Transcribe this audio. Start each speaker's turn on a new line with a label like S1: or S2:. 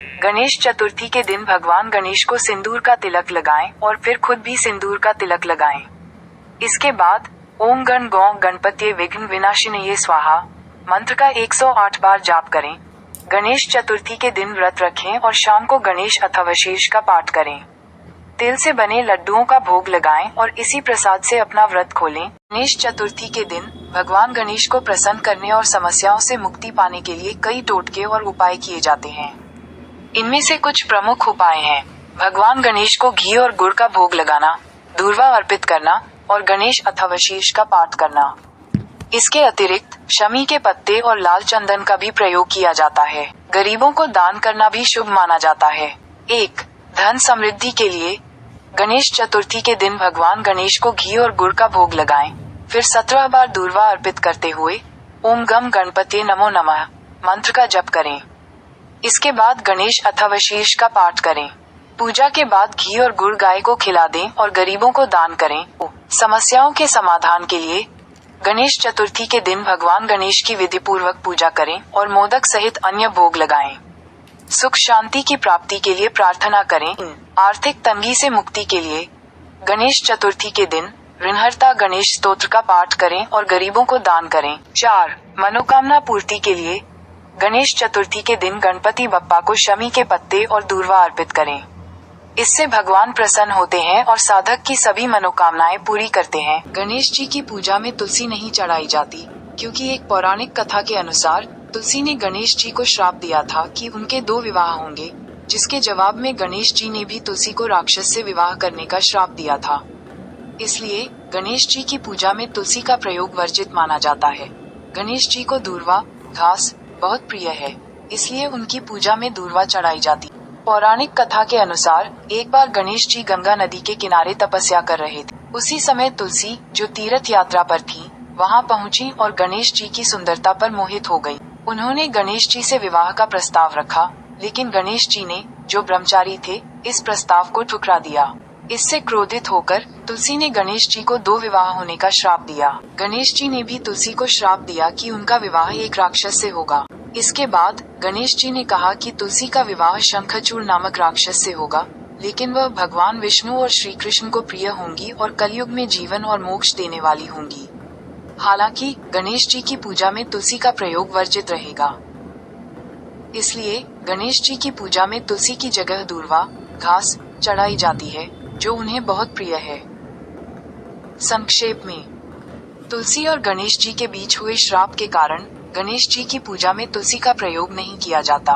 S1: गणेश चतुर्थी के दिन भगवान गणेश को सिंदूर का तिलक लगाएं और फिर खुद भी सिंदूर का तिलक लगाएं। इसके बाद ओम गण गौ गणपति विघ्न विनाशिनये स्वाहा मंत्र का 108 बार जाप करें। गणेश चतुर्थी के दिन व्रत रखें और शाम को गणेश अथर्वशीर्ष का पाठ करें। तिल से बने लड्डुओं का भोग लगाएं और इसी प्रसाद से अपना व्रत खोलें। गणेश चतुर्थी के दिन भगवान गणेश को प्रसन्न करने और समस्याओं से मुक्ति पाने के लिए कई टोटके और उपाय किए जाते हैं। इनमें से कुछ प्रमुख उपाय हैं: भगवान गणेश को घी और गुड़ का भोग लगाना, दूर्वा अर्पित करना और गणेश अथर्वशीर्ष का पाठ करना। इसके अतिरिक्त शमी के पत्ते और लाल चंदन का भी प्रयोग किया जाता है। गरीबों को दान करना भी शुभ माना जाता है। 1. धन समृद्धि के लिए गणेश चतुर्थी के दिन भगवान गणेश को घी और गुड़ का भोग लगाएं, फिर 17 बार दूर्वा अर्पित करते हुए ओम गम गणपति नमो नमः मंत्र का जप करें। इसके बाद गणेश अथर्वशीर्ष का पाठ करें। पूजा के बाद घी और गुड़ गाय को खिला दें और गरीबों को दान करें। समस्याओं के समाधान के लिए गणेश चतुर्थी के दिन भगवान गणेश की विधि पूर्वक पूजा करें और मोदक सहित अन्य भोग लगाएं। सुख शांति की प्राप्ति के लिए प्रार्थना करें। आर्थिक तंगी से मुक्ति के लिए गणेश चतुर्थी के दिन ऋणहर्ता गणेश स्तोत्र का पाठ करें और गरीबों को दान करें। 4. मनोकामना पूर्ति के लिए गणेश चतुर्थी के दिन गणपति बप्पा को शमी के पत्ते और दूर्वा अर्पित करें। इससे भगवान प्रसन्न होते हैं और साधक की सभी मनोकामनाएं पूरी करते हैं। गणेश जी की पूजा में तुलसी नहीं चढ़ाई जाती, क्योंकि एक पौराणिक कथा के अनुसार तुलसी ने गणेश जी को श्राप दिया था कि उनके 2 विवाह होंगे, जिसके जवाब में गणेश जी ने भी तुलसी को राक्षस से विवाह करने का श्राप दिया था। इसलिए गणेश जी की पूजा में तुलसी का प्रयोग वर्जित माना जाता है। गणेश जी को दूर्वा घास बहुत प्रिय है, इसलिए उनकी पूजा में दूर्वा चढ़ाई जाती। पौराणिक कथा के अनुसार एक बार गणेश जी गंगा नदी के किनारे तपस्या कर रहे थे। उसी समय तुलसी, जो तीर्थ यात्रा पर थी, वहां पहुंची और गणेश जी की सुंदरता पर मोहित हो गई। उन्होंने गणेश जी से विवाह का प्रस्ताव रखा, लेकिन गणेश जी ने, जो ब्रह्मचारी थे, इस प्रस्ताव को ठुकरा दिया। इससे क्रोधित होकर तुलसी ने गणेश जी को 2 विवाह होने का श्राप दिया। गणेश जी ने भी तुलसी को श्राप दिया कि उनका विवाह एक राक्षस से होगा। इसके बाद गणेश जी ने कहा कि तुलसी का विवाह शंखचूड़ नामक राक्षस से होगा, लेकिन वह भगवान विष्णु और श्री कृष्ण को प्रिय होंगी और कलयुग में जीवन और मोक्ष देने वाली होंगी। हालांकि गणेश जी की पूजा में तुलसी का प्रयोग वर्जित रहेगा। इसलिए गणेश जी की पूजा में तुलसी की जगह दूर्वा घास चढ़ाई जाती है, जो उन्हें बहुत प्रिय है। संक्षेप में, तुलसी और गणेश जी के बीच हुए श्राप के कारण गणेश जी की पूजा में तुलसी का प्रयोग नहीं किया जाता।